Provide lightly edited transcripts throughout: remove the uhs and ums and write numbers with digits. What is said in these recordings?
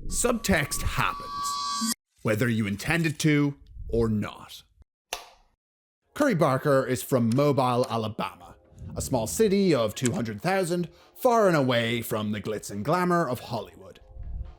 Subtext happens, whether you intend it to or not. Curry Barker is from Mobile, Alabama, a small city of 200,000, far and away from the glitz and glamour of Hollywood.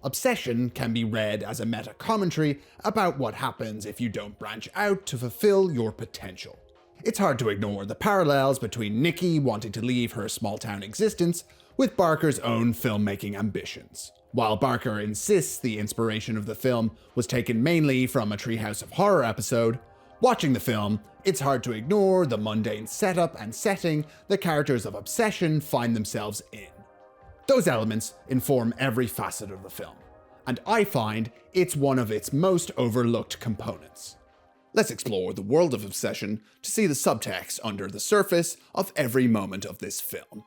Obsession can be read as a meta-commentary about what happens if you don't branch out to fulfill your potential. It's hard to ignore the parallels between Nikki wanting to leave her small-town existence with Barker's own filmmaking ambitions. While Barker insists the inspiration of the film was taken mainly from a Treehouse of Horror episode, watching the film, it's hard to ignore the mundane setup and setting the characters of Obsession find themselves in. Those elements inform every facet of the film, and I find it's one of its most overlooked components. Let's explore the world of Obsession to see the subtext under the surface of every moment of this film.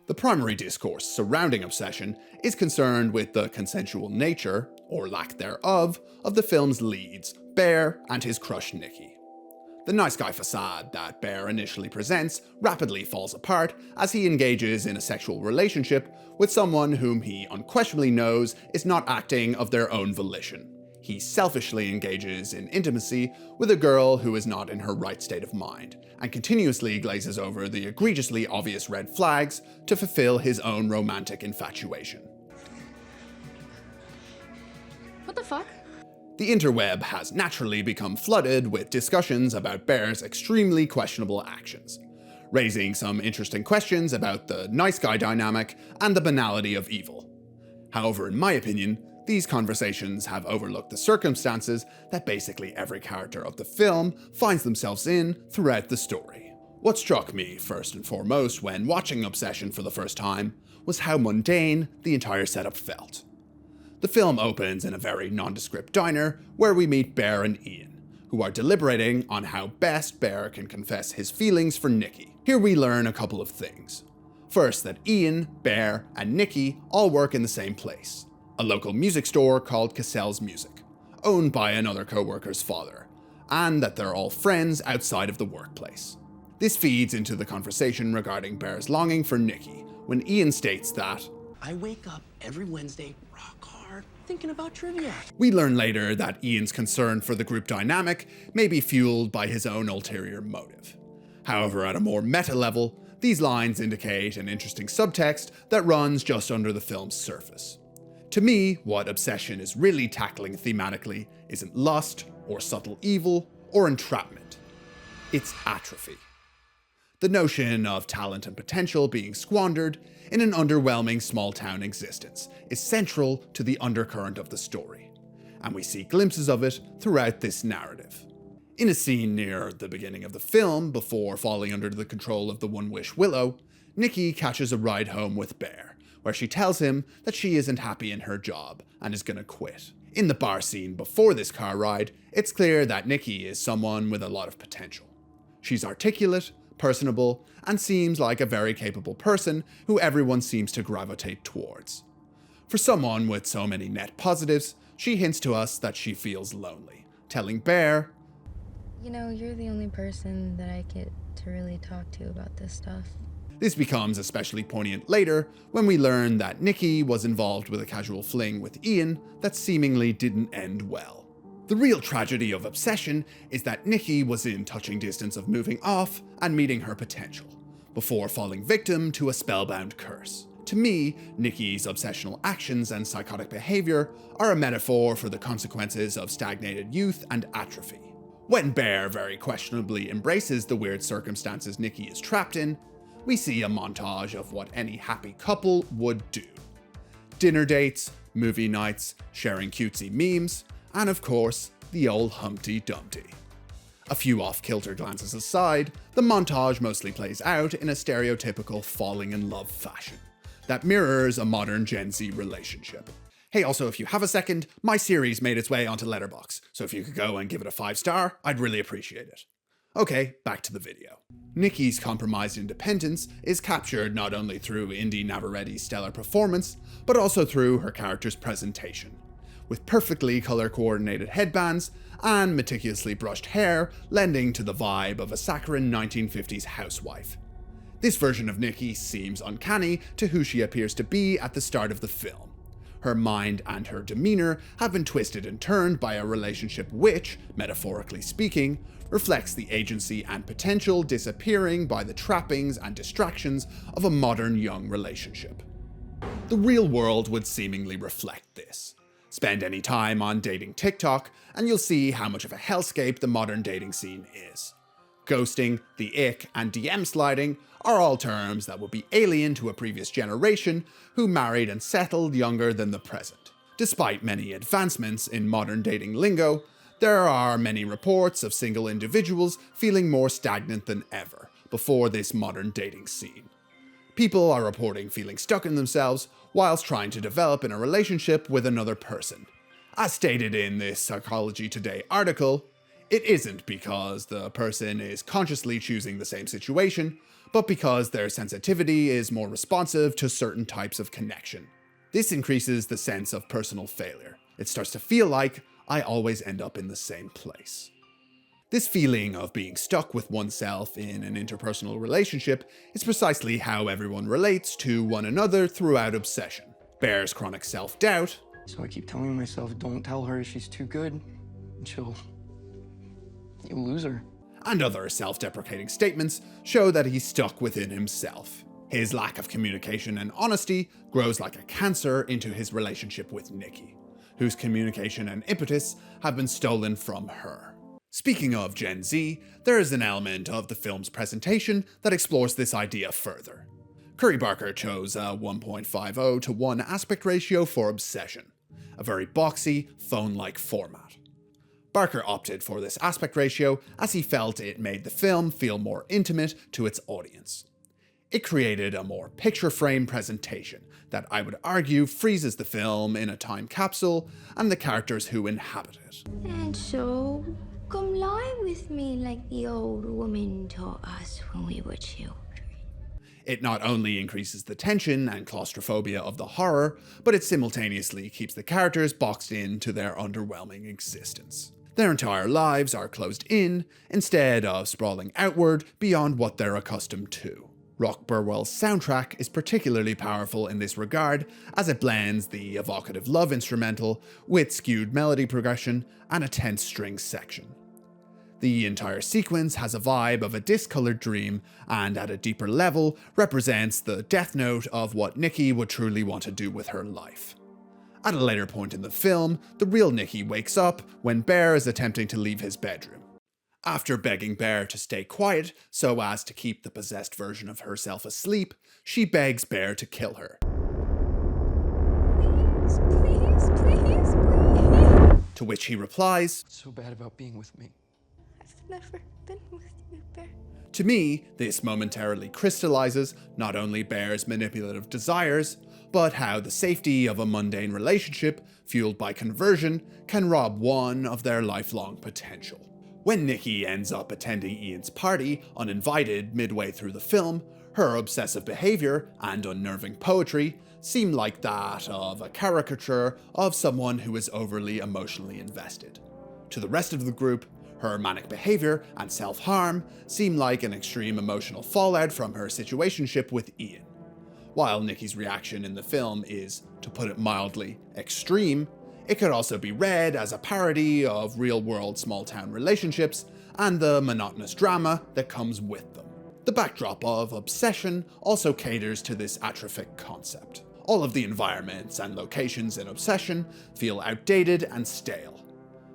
The primary discourse surrounding Obsession is concerned with the consensual nature, or lack thereof, of the film's leads, Bear and his crush Nikki. The nice guy facade that Bear initially presents rapidly falls apart as he engages in a sexual relationship with someone whom he unquestionably knows is not acting of their own volition. He selfishly engages in intimacy with a girl who is not in her right state of mind, and continuously glazes over the egregiously obvious red flags to fulfill his own romantic infatuation. What the fuck? The interweb has naturally become flooded with discussions about Bear's extremely questionable actions, raising some interesting questions about the nice guy dynamic and the banality of evil. However, in my opinion, these conversations have overlooked the circumstances that basically every character of the film finds themselves in throughout the story. What struck me first and foremost when watching Obsession for the first time was how mundane the entire setup felt. The film opens in a very nondescript diner where we meet Bear and Ian, who are deliberating on how best Bear can confess his feelings for Nikki. Here we learn a couple of things. First, that Ian, Bear, and Nikki all work in the same place, a local music store called Cassell's Music, owned by another co-worker's father, and that they're all friends outside of the workplace. This feeds into the conversation regarding Bear's longing for Nikki, when Ian states that, "I wake up every Wednesday rock hard thinking about trivia." We learn later that Ian's concern for the group dynamic may be fueled by his own ulterior motive. However, at a more meta level, these lines indicate an interesting subtext that runs just under the film's surface. To me, what Obsession is really tackling thematically isn't lust, or subtle evil, or entrapment. It's atrophy. The notion of talent and potential being squandered in an underwhelming small-town existence is central to the undercurrent of the story, and we see glimpses of it throughout this narrative. In a scene near the beginning of the film, before falling under the control of the One-Wish Willow, Nikki catches a ride home with Bear, where she tells him that she isn't happy in her job and is gonna quit. In the bar scene before this car ride, it's clear that Nikki is someone with a lot of potential. She's articulate, personable, and seems like a very capable person who everyone seems to gravitate towards. For someone with so many net positives, she hints to us that she feels lonely, telling Bear, You know, you're the only person that I get to really talk to about this stuff. This becomes especially poignant later when we learn that Nikki was involved with a casual fling with Ian that seemingly didn't end well. The real tragedy of Obsession is that Nikki was in touching distance of moving off and meeting her potential, before falling victim to a spellbound curse. To me, Nikki's obsessional actions and psychotic behavior are a metaphor for the consequences of stagnated youth and atrophy. When Bear very questionably embraces the weird circumstances Nikki is trapped in, we see a montage of what any happy couple would do. Dinner dates, movie nights, sharing cutesy memes, and of course, the old Humpty Dumpty. A few off-kilter glances aside, the montage mostly plays out in a stereotypical falling in love fashion that mirrors a modern Gen Z relationship. Hey, also, if you have a second, my series made its way onto Letterboxd, so if you could go and give it a 5-star, I'd really appreciate it. Okay, back to the video. Nikki's compromised independence is captured not only through Inde Naverette's stellar performance, but also through her character's presentation, with perfectly color-coordinated headbands and meticulously brushed hair lending to the vibe of a saccharine 1950s housewife. This version of Nikki seems uncanny to who she appears to be at the start of the film. Her mind and her demeanor have been twisted and turned by a relationship which, metaphorically speaking, reflects the agency and potential disappearing by the trappings and distractions of a modern young relationship. The real world would seemingly reflect this. Spend any time on dating TikTok and you'll see how much of a hellscape the modern dating scene is. Ghosting, the ick, and DM sliding are all terms that would be alien to a previous generation who married and settled younger than the present. Despite many advancements in modern dating lingo, there are many reports of single individuals feeling more stagnant than ever before this modern dating scene. People are reporting feeling stuck in themselves whilst trying to develop in a relationship with another person. As stated in this Psychology Today article, it isn't because the person is consciously choosing the same situation, but because their sensitivity is more responsive to certain types of connection. This increases the sense of personal failure. It starts to feel like I always end up in the same place. This feeling of being stuck with oneself in an interpersonal relationship is precisely how everyone relates to one another throughout obsession. Bear's chronic self-doubt. So I keep telling myself, don't tell her she's too good. You'll lose her. And other self-deprecating statements show that he's stuck within himself. His lack of communication and honesty grows like a cancer into his relationship with Nikki, whose communication and impetus have been stolen from her. Speaking of Gen Z, there is an element of the film's presentation that explores this idea further. Curry Barker chose a 1.50 to 1 aspect ratio for Obsession, a very boxy, phone-like format. Barker opted for this aspect ratio as he felt it made the film feel more intimate to its audience. It created a more picture-frame presentation that I would argue freezes the film in a time capsule and the characters who inhabit it. And so, come lie with me like the old woman taught us when we were children. It not only increases the tension and claustrophobia of the horror, but it simultaneously keeps the characters boxed into their underwhelming existence. Their entire lives are closed in, instead of sprawling outward beyond what they're accustomed to. Rock Burwell's soundtrack is particularly powerful in this regard, as it blends the evocative love instrumental with skewed melody progression and a tense string section. The entire sequence has a vibe of a discolored dream, and at a deeper level represents the death note of what Nikki would truly want to do with her life. At a later point in the film, the real Nikki wakes up when Bear is attempting to leave his bedroom. After begging Bear to stay quiet so as to keep the possessed version of herself asleep, she begs Bear to kill her. Please. To which he replies, What's so bad about being with me? I've never been with you, Bear. To me, this momentarily crystallizes not only Bear's manipulative desires, but how the safety of a mundane relationship, fueled by conversion, can rob one of their lifelong potential. When Nikki ends up attending Ian's party uninvited midway through the film, her obsessive behavior and unnerving poetry seem like that of a caricature of someone who is overly emotionally invested. To the rest of the group, her manic behavior and self-harm seem like an extreme emotional fallout from her situationship with Ian. While Nikki's reaction in the film is, to put it mildly, extreme, it could also be read as a parody of real-world small-town relationships and the monotonous drama that comes with them. The backdrop of Obsession also caters to this atrophic concept. All of the environments and locations in Obsession feel outdated and stale.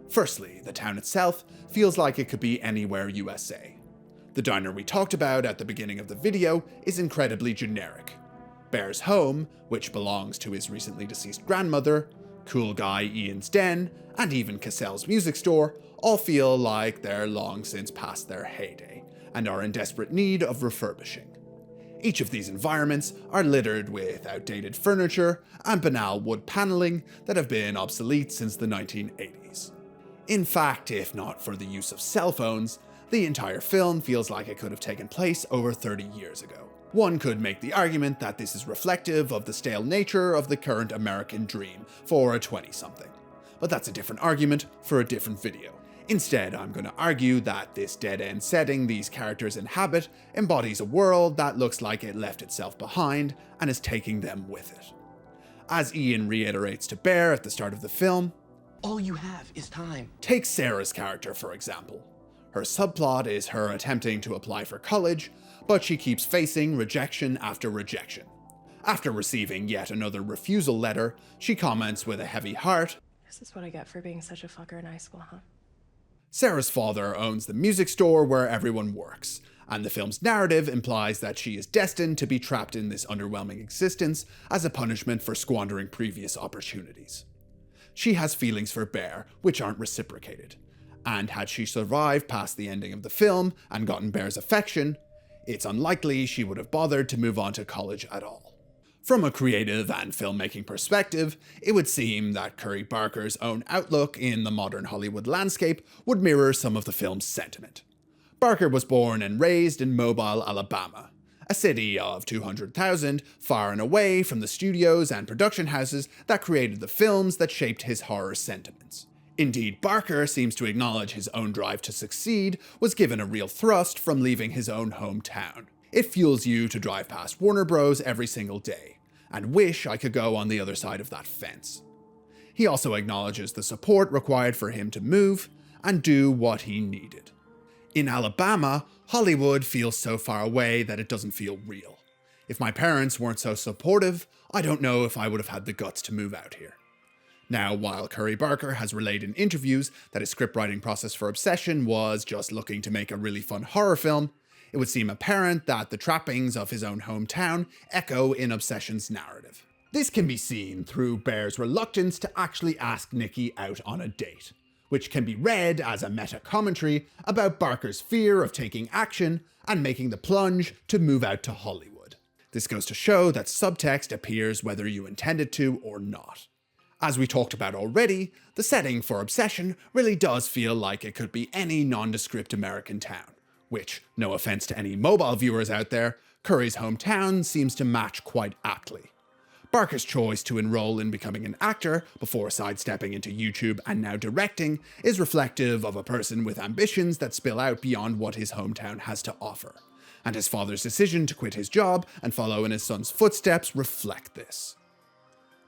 Firstly, the town itself feels like it could be anywhere USA. The diner we talked about at the beginning of the video is incredibly generic. Bear's home, which belongs to his recently deceased grandmother, Cool Guy Ian's den, and even Cassell's music store all feel like they're long since past their heyday and are in desperate need of refurbishing. Each of these environments are littered with outdated furniture and banal wood paneling that have been obsolete since the 1980s. In fact, if not for the use of cell phones, the entire film feels like it could have taken place over 30 years ago. One could make the argument that this is reflective of the stale nature of the current American dream for a 20-something. But that's a different argument for a different video. Instead, I'm going to argue that this dead-end setting these characters inhabit embodies a world that looks like it left itself behind and is taking them with it. As Ian reiterates to Bear at the start of the film, All you have is time. take Sarah's character, for example. Her subplot is her attempting to apply for college, but she keeps facing rejection after rejection. After receiving yet another refusal letter, she comments with a heavy heart, This is what I get for being such a fucker in high school, huh? Sarah's father owns the music store where everyone works, and the film's narrative implies that she is destined to be trapped in this underwhelming existence as a punishment for squandering previous opportunities. She has feelings for Bear, which aren't reciprocated, and had she survived past the ending of the film and gotten Bear's affection, it's unlikely she would have bothered to move on to college at all. From a creative and filmmaking perspective, it would seem that Curry Barker's own outlook in the modern Hollywood landscape would mirror some of the film's sentiment. Barker was born and raised in Mobile, Alabama, a city of 200,000, far and away from the studios and production houses that created the films that shaped his horror sentiments. Indeed, Barker seems to acknowledge his own drive to succeed was given a real thrust from leaving his own hometown. It fuels you to drive past Warner Bros. Every single day, and wish I could go on the other side of that fence. He also acknowledges the support required for him to move and do what he needed. In Alabama, Hollywood feels so far away that it doesn't feel real. If my parents weren't so supportive, I don't know if I would have had the guts to move out here. Now, while Curry Barker has relayed in interviews that his scriptwriting process for Obsession was just looking to make a really fun horror film, it would seem apparent that the trappings of his own hometown echo in Obsession's narrative. This can be seen through Bear's reluctance to actually ask Nikki out on a date, which can be read as a meta-commentary about Barker's fear of taking action and making the plunge to move out to Hollywood. This goes to show that subtext appears whether you intend it to or not. As we talked about already, the setting for Obsession really does feel like it could be any nondescript American town, which, no offense to any mobile viewers out there, Curry's hometown seems to match quite aptly. Barker's choice to enroll in becoming an actor before sidestepping into YouTube and now directing is reflective of a person with ambitions that spill out beyond what his hometown has to offer, and his father's decision to quit his job and follow in his son's footsteps reflect this.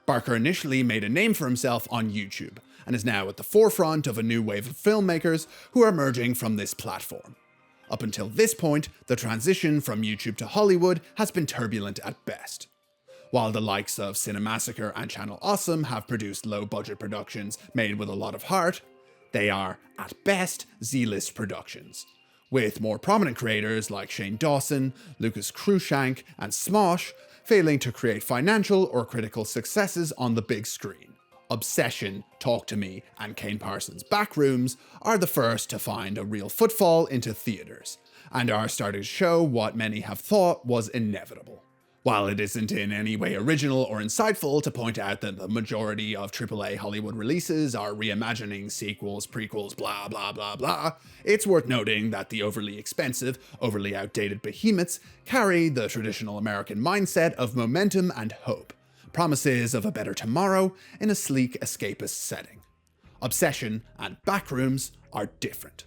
Barker initially made a name for himself on YouTube, and is now at the forefront of a new wave of filmmakers who are emerging from this platform. Up until this point, the transition from YouTube to Hollywood has been turbulent at best. While the likes of Cinemassacre and Channel Awesome have produced low-budget productions made with a lot of heart, they are, at best, Z-list productions, with more prominent creators like Shane Dawson, Lucas Cruikshank, and Smosh failing to create financial or critical successes on the big screen. Obsession, Talk to Me, and Kane Parsons' Backrooms are the first to find a real footfall into theaters, and are starting to show what many have thought was inevitable. While it isn't in any way original or insightful to point out that the majority of AAA Hollywood releases are reimagining sequels, prequels, blah blah blah blah, it's worth noting that the overly expensive, overly outdated behemoths carry the traditional American mindset of momentum and hope, promises of a better tomorrow in a sleek escapist setting. Obsession and Backrooms are different.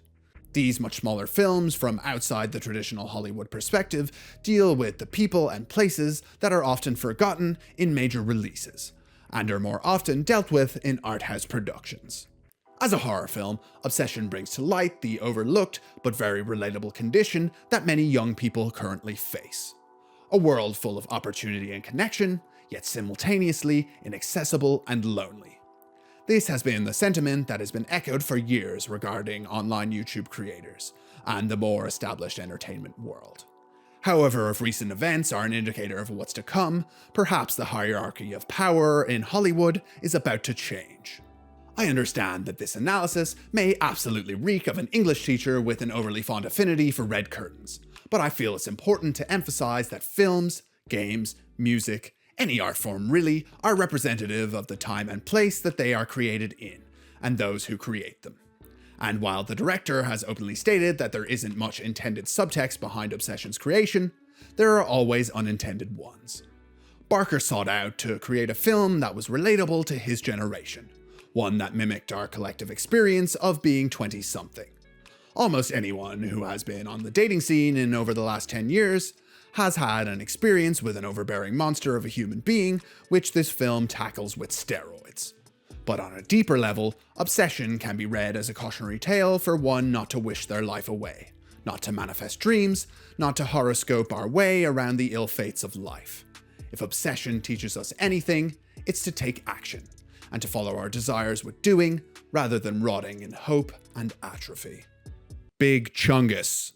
These much smaller films from outside the traditional Hollywood perspective deal with the people and places that are often forgotten in major releases, and are more often dealt with in art house productions. As a horror film, Obsession brings to light the overlooked but very relatable condition that many young people currently face. A world full of opportunity and connection, yet simultaneously inaccessible and lonely. This has been the sentiment that has been echoed for years regarding online YouTube creators, and the more established entertainment world. However, if recent events are an indicator of what's to come, perhaps the hierarchy of power in Hollywood is about to change. I understand that this analysis may absolutely reek of an English teacher with an overly fond affinity for red curtains, but I feel it's important to emphasize that films, games, music, any art form really, are representative of the time and place that they are created in, and those who create them. And while the director has openly stated that there isn't much intended subtext behind Obsession's creation, there are always unintended ones. Barker sought out to create a film that was relatable to his generation, one that mimicked our collective experience of being 20-something. Almost anyone who has been on the dating scene in over the last 10 years has had an experience with an overbearing monster of a human being, which this film tackles with steroids. But on a deeper level, Obsession can be read as a cautionary tale for one not to wish their life away, not to manifest dreams, not to horoscope our way around the ill fates of life. If Obsession teaches us anything, it's to take action, and to follow our desires with doing, rather than rotting in hope and atrophy. Big Chungus.